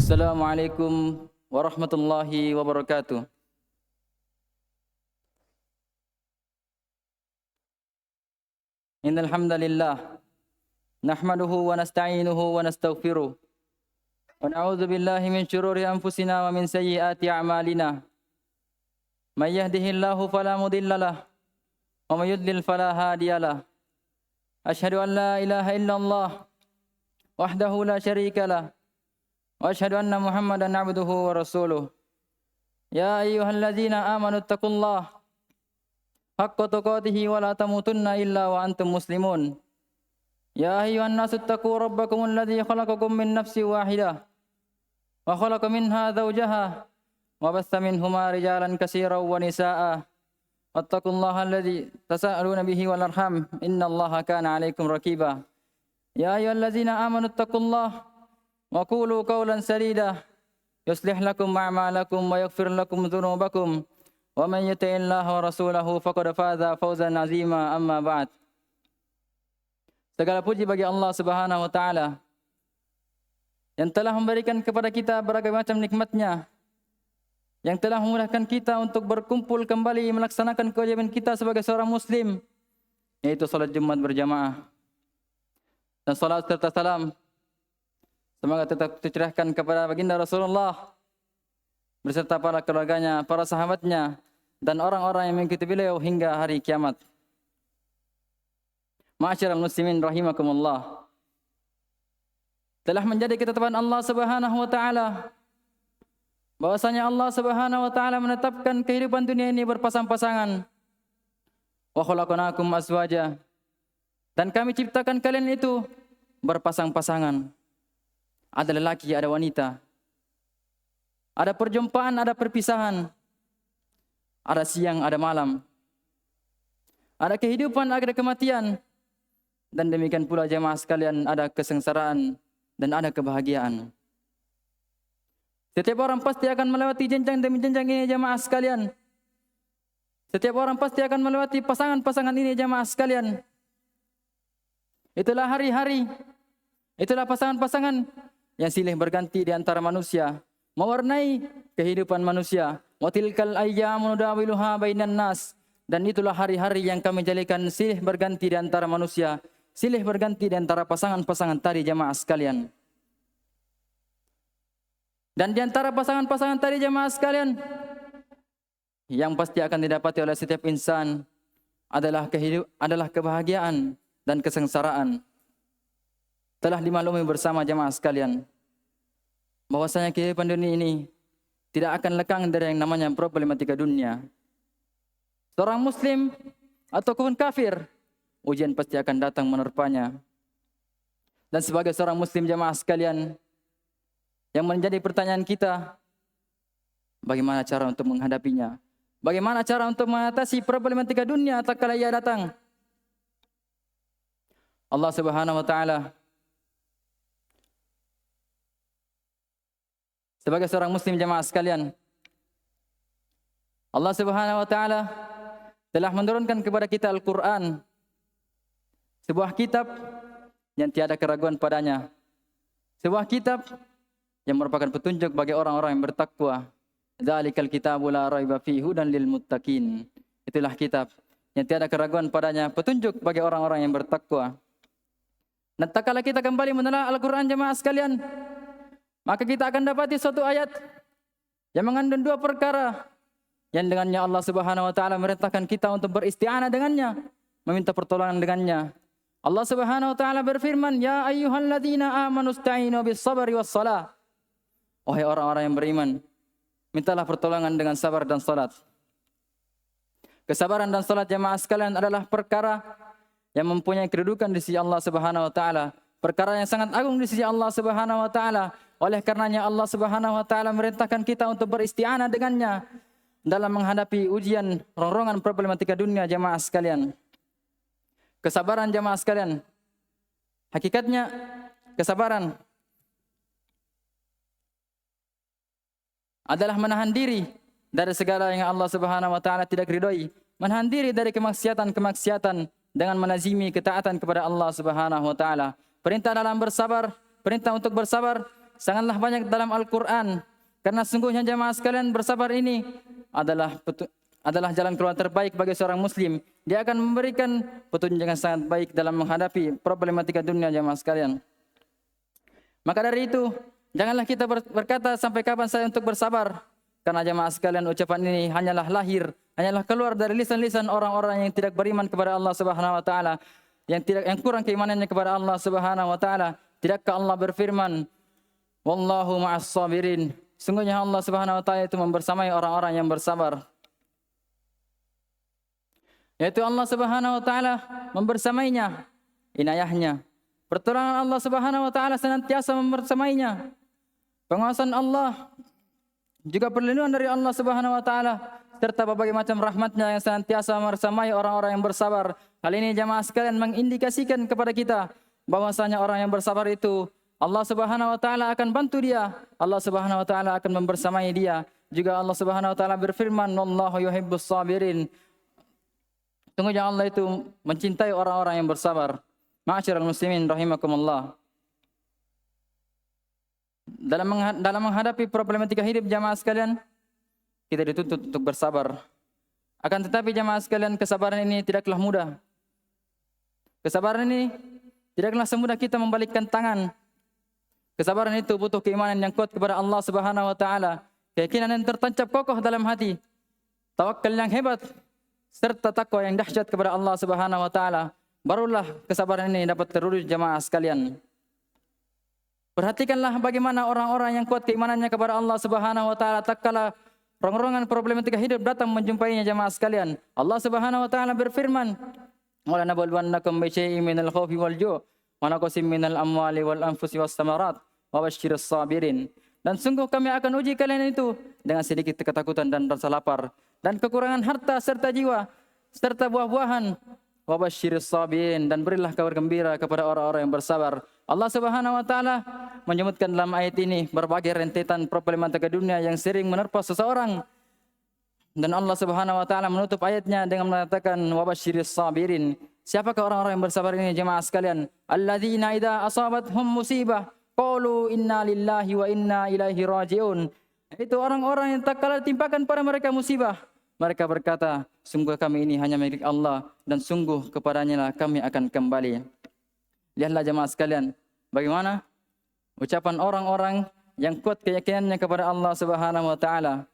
Assalamualaikum warahmatullahi wabarakatuh. Innal hamdalillah nahmaduhu wa nasta'inuhu wa nastaghfiruh wa na'udzu billahi min shururi anfusina wa min sayyiati a'malina. May yahdihillahu fala mudilla lahu wa may yudlil fala hadiya lahu. Asyhadu an la ilaha illallah wahdahu la syarika lahu wa asyhadu anna Muhammadan 'abduhu wa rasuluh. Ya ayyuhalladzina amanu taqullaha haqqa tuqatih wa la tamutunna illa wa antum muslimun. Ya ayyuhan nasu taqu rabbakum alladzi khalaqakum min nafsin wahidah wa khalaqa minha zawjaha wa bassa minhuma rijalan katsiran wa nisaa'a. Wattaqullaha alladzi tasaaluna bihi wal arham innallaha kana 'alaikum raqiba. Ya ayyuhalladzina amanu taqullaha wa qulu qawlan sadida yuslih lakum a'malakum wa yaghfir lakum dhunubakum wa man yuti'illaha wa rasulahu faqad faza fawzan 'azima. Amma ba'd. Segala puji bagi Allah Subhanahu wa taala yang telah memberikan kepada kita berbagai macam nikmat-Nya, yang telah memudahkan kita untuk berkumpul kembali melaksanakan kewajiban kita sebagai seorang muslim, yaitu salat Jumat berjamaah. Dan salat serta salam semoga tetap tercurahkan kepada baginda Rasulullah beserta para keluarganya, para sahabatnya, dan orang-orang yang mengikuti beliau hingga hari kiamat. Ma'asyiral muslimin rahimakumullah. Telah menjadi ketetapan Allah Subhanahu wa taala bahwasanya Allah Subhanahu wa taala menetapkan kehidupan dunia ini berpasang-pasangan. Wa khalaqnakum azwaja. Dan kami ciptakan kalian itu berpasang-pasangan. Ada lelaki, ada wanita. Ada perjumpaan, ada perpisahan. Ada siang, ada malam. Ada kehidupan, ada kematian. Dan demikian pula jemaah sekalian, ada kesengsaraan dan ada kebahagiaan. Setiap orang pasti akan melewati jenjang demi jenjang ini jemaah sekalian. Setiap orang pasti akan melewati pasangan-pasangan ini jemaah sekalian. Itulah hari-hari, itulah pasangan-pasangan yang silih berganti di antara manusia, mewarnai kehidupan manusia. Wa tilkal ayyamu nudawiluha bainan nas. Dan itulah hari-hari yang kami jadikan silih berganti di antara manusia, silih berganti di antara pasangan-pasangan tadi jemaah sekalian. Dan di antara pasangan-pasangan tadi jemaah sekalian, yang pasti akan didapati oleh setiap insan adalah kebahagiaan dan kesengsaraan. Telah dimaklumi bersama jemaah sekalian bahwasanya kehidupan dunia ini tidak akan lekang dari yang namanya problematika dunia. Seorang muslim ataupun kafir, ujian pasti akan datang menerpanya. Dan sebagai seorang muslim jemaah sekalian, yang menjadi pertanyaan kita, bagaimana cara untuk menghadapinya? Bagaimana cara untuk mengatasi problematika dunia tatkala ia datang? Allah Subhanahu wa taala sebagai seorang muslim jemaah sekalian, Allah Subhanahu wa taala telah menurunkan kepada kita Al-Qur'an, sebuah kitab yang tiada keraguan padanya. Sebuah kitab yang merupakan petunjuk bagi orang-orang yang bertakwa. Dzalikal kitabu la raiba fihi hudan lil muttaqin. Itulah kitab yang tiada keraguan padanya, petunjuk bagi orang-orang yang bertakwa. Dan tatkala kita kembali menelaah Al-Qur'an jemaah sekalian, maka kita akan dapati suatu ayat yang mengandung dua perkara yang dengannya Allah Subhanahu wa taala merintahkan kita untuk beristi'anah dengannya, meminta pertolongan dengannya. Allah Subhanahu wa taala berfirman, "Ya ayyuhalladzina amanu ista'inu bis-sabri was-shalah." Wahai orang-orang yang beriman, mintalah pertolongan dengan sabar dan salat. Kesabaran dan salat jemaah sekalian adalah perkara yang mempunyai kedudukan di sisi Allah Subhanahu wa taala, perkara yang sangat agung di sisi Allah Subhanahu wa taala. Oleh karenanya Allah Subhanahu wa taala merintahkan kita untuk beristi'anah dengannya dalam menghadapi ujian rongrongan problematika dunia jemaah sekalian. Kesabaran jemaah sekalian, hakikatnya kesabaran adalah menahan diri dari segala yang Allah Subhanahu wa taala tidak ridhoi, menahan diri dari kemaksiatan-kemaksiatan dengan melazimi ketaatan kepada Allah Subhanahu wa taala. Perintah dalam bersabar, perintah untuk bersabar sangatlah banyak dalam Al-Quran. Karena sungguhnya jamaah sekalian, bersabar ini adalah jalan keluar terbaik bagi seorang muslim. Dia akan memberikan petunjuk yang sangat baik dalam menghadapi problematika dunia jamaah sekalian. Maka dari itu, janganlah kita berkata sampai kapan saya untuk bersabar. Karena jamaah sekalian, ucapan ini hanyalah keluar dari lisan-lisan orang-orang yang tidak beriman kepada Allah Subhanahu wa taala, yang kurang keimanannya kepada Allah Subhanahu wa taala. Tidakkah Allah berfirman, "Wallahu ma'as sabirin." Sungguhnya Allah Subhanahu wa taala itu membersamai orang-orang yang bersabar. Yaitu Allah Subhanahu wa taala membersamainya, inayahnya. Pertolongan Allah Subhanahu wa taala senantiasa membersamainya. Pengawasan Allah, juga perlindungan dari Allah Subhanahu wa taala, serta berbagai macam rahmatnya yang senantiasa membersamai orang-orang yang bersabar. Hal ini jamaah sekalian mengindikasikan kepada kita bahwasanya orang yang bersabar itu Allah Subhanahu wa taala akan bantu dia. Allah Subhanahu wa taala akan membersamai dia. Juga Allah Subhanahu wa taala berfirman, "Wallahu yuhibbus sabirin." Sungguhnya Allah itu mencintai orang-orang yang bersabar. Ma'asyiral muslimin rahimakumullah. Dalam menghadapi problematika hidup jamaah sekalian, kita dituntut untuk bersabar. Akan tetapi jamaah sekalian, kesabaran ini tidaklah mudah. Kesabaran ini tidaklah semudah kita membalikkan tangan. Kesabaran itu butuh keimanan yang kuat kepada Allah Subhanahu wa taala, keyakinan yang tertancap kokoh dalam hati, tawakal yang hebat, serta takwa yang dahsyat kepada Allah Subhanahu wa taala. Barulah kesabaran ini dapat terwujud jamaah sekalian. Perhatikanlah bagaimana orang-orang yang kuat keimanannya kepada Allah Subhanahu wa taala tatkala rongrongan problematika hidup datang menjumpainya jamaah sekalian. Allah Subhanahu wa taala berfirman, "Wala nabluwannakum bi syai'in minal khaufi wal ju' wa naqsin minal amwali wal anfusi was samarat wa basyyiris sabirin." Dan sungguh kami akan uji kalian itu dengan sedikit ketakutan dan rasa lapar dan kekurangan harta serta jiwa serta buah-buahan. Wa basyyiris sabirin, dan berilah kabar gembira kepada orang-orang yang bersabar. Allah Subhanahu wa taala menyebutkan dalam ayat ini berbagai rentetan problematika dunia yang sering menerpa seseorang. Dan Allah Subhanahu wa taala menutup ayatnya dengan mengatakan wa basyiris sabirin. Siapakah orang-orang yang bersabar ini jemaah sekalian? Alladzina idza asabathum musibah qalu inna lillahi wa inna ilaihi rajiun. Itu orang-orang yang tak kala timpakan pada mereka musibah, mereka berkata, sungguh kami ini hanya milik Allah dan sungguh kepadanya lah kami akan kembali. Lihatlah jemaah sekalian, bagaimana ucapan orang-orang yang kuat keyakinannya kepada Allah Subhanahu wa taala,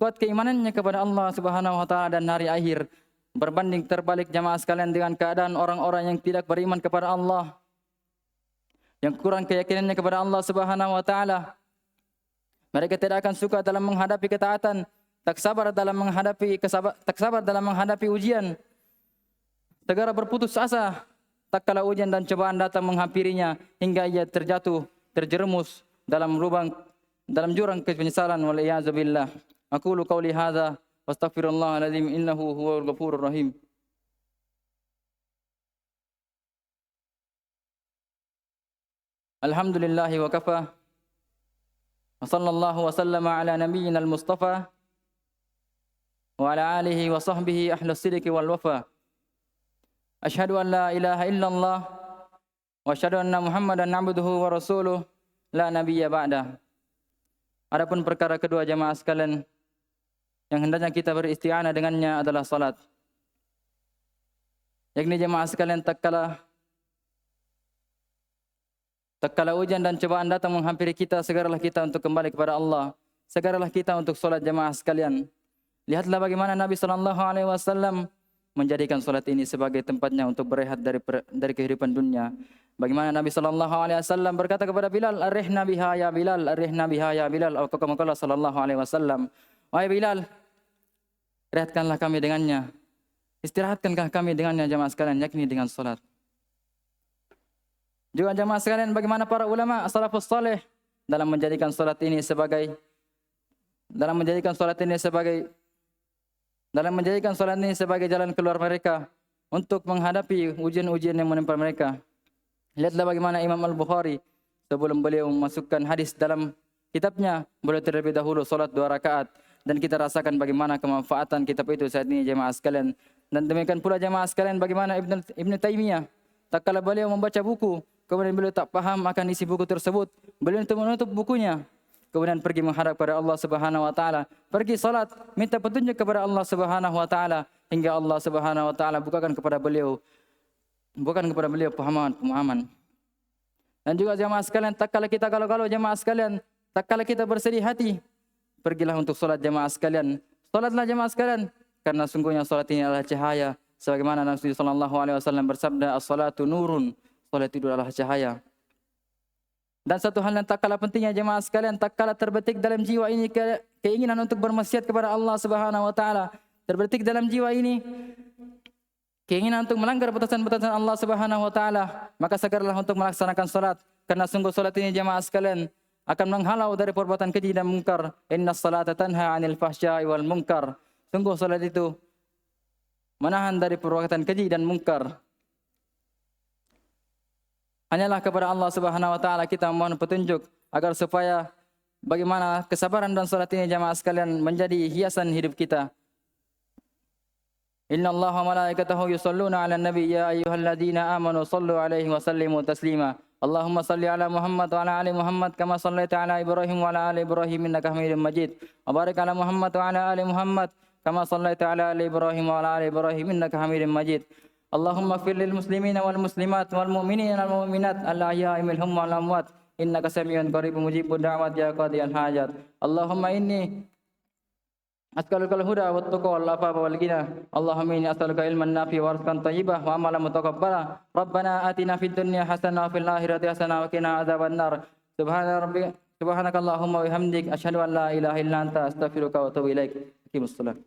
kuat keimanannya kepada Allah Subhanahu wa taala dan hari akhir, berbanding terbalik jemaah sekalian dengan keadaan orang-orang yang tidak beriman kepada Allah, yang kurang keyakinannya kepada Allah Subhanahu wa taala. Mereka tidak akan suka dalam menghadapi ketaatan, tak sabar dalam menghadapi ujian, segera berputus asa tak kala ujian dan cobaan datang menghampirinya hingga ia terjerumus dalam jurang kepenyesalan wal iyaz billah. Aqulu qauli hadza wastaghfirullahal azim innahu huwal ghafurur rahim. Alhamdulillahi wa kafa wa sallallahu wa sallama ala nabiyyina al-mustafa wa ala alihi wa sahbihi ahlus sidqi wal wafa. Asyhadu an la ilaha illallah wa asyhadu anna Muhammadan abduhu wa rasuluh la nabiyya ba'da. Adapun perkara kedua jamaah sekalian yang hendaknya kita beristi'anah dengannya adalah salat. Yakni jamaah sekalian tak kala ujian dan cobaan datang menghampiri kita, segeralah kita untuk kembali kepada Allah. Segeralah kita untuk salat jamaah sekalian. Lihatlah bagaimana Nabi SAW menjadikan salat ini sebagai tempatnya untuk berehat dari kehidupan dunia. Bagaimana Nabi SAW berkata kepada Bilal, "Arihna biha ya Bilal, arihna biha ya Bilal." Atau kama qala sallallahu alaihi wasallam, "Wahai Bilal, rehatkanlah kami dengannya. Istirahatkankah kami dengannya jamaah sekalian, yakni dengan salat." Juga jamaah sekalian, bagaimana para ulama salafus saleh dalam menjadikan salat ini sebagai jalan keluar mereka untuk menghadapi ujian-ujian yang menimpa mereka. Lihatlah bagaimana Imam Al-Bukhari sebelum beliau memasukkan hadis dalam kitabnya, beliau terlebih dahulu salat 2 rakaat, dan kita rasakan bagaimana kemanfaatan kitab itu saat ini jemaah sekalian. Dan demikian pula jemaah sekalian bagaimana Ibnu Taimiyah tatkala beliau membaca buku kemudian beliau tak paham akan isi buku tersebut, beliau itu menutup bukunya, kemudian pergi menghadap kepada Allah Subhanahu wa taala, pergi salat, minta petunjuk kepada Allah Subhanahu wa taala, hingga Allah Subhanahu wa taala bukakan kepada beliau pemahaman. Dan juga jemaah sekalian, tak kala kita galau-galau jemaah sekalian, tak kala kita bersedih hati, pergilah untuk salat jemaah sekalian. Salatlah jemaah sekalian, karena sungguhnya salat ini adalah cahaya. Sebagaimana Nabi sallallahu alaihi wasallam bersabda, "As-salatu nurun." Salat itu adalah cahaya. Dan satu hal yang tak kalah pentingnya jemaah sekalian, tak kalah terbetik dalam jiwa ini keinginan untuk bermaksiat kepada Allah Subhanahu wa taala. Terbetik dalam jiwa ini keinginan untuk melanggar batasan-batasan Allah Subhanahu wa taala, maka segarlah untuk melaksanakan salat, karena sungguh salat ini jemaah sekalian akan menghalau dari perbuatan keji dan mungkar. Innas salata tanha 'anil fahsya'i wal munkar. Sungguh salat itu menahan dari perbuatan keji dan mungkar. Hanyalah kepada Allah Subhanahu wa taala kita mohon petunjuk agar supaya bagaimana kesabaran dan salat ini jamaah sekalian menjadi hiasan hidup kita. Innallaha wa malaikatahu yusholluna 'alan nabi ya ayyuhalladzina amanu shallu 'alaihi wa sallimu taslima. Allahumma shalli 'ala Muhammad wa 'ala ali Muhammad kama shallaita 'ala Ibrahim wa 'ala ali Ibrahim innaka Hamidum Majid. Wa barik 'ala Muhammad wa 'ala ali Muhammad kama shallaita 'ala ali Ibrahim wa 'ala ali Ibrahim innaka Hamidum Majid. Allahumma ighfir lil muslimina wal muslimat wal mu'minina wal mu'minat al ahya'i minhum wal amwat innaka sami'un qaribun mujibud da'wat ya qadiyal hajat. Allahumma inni as'aluka al-huda wat tuqa wal afafa wal ghina. Allahumma inni as'aluka ilman nafi'an wa rizqan thayyiban wa amalan mutaqabbala. Rabbana atina fid dunya hasanah wa fil akhirati hasanah wa qina adzabannar. Subhanakallahumma wa bihamdik asyhadu an la ilaha illa anta astaghfiruka wa atubu ilaik. Aqimussalam.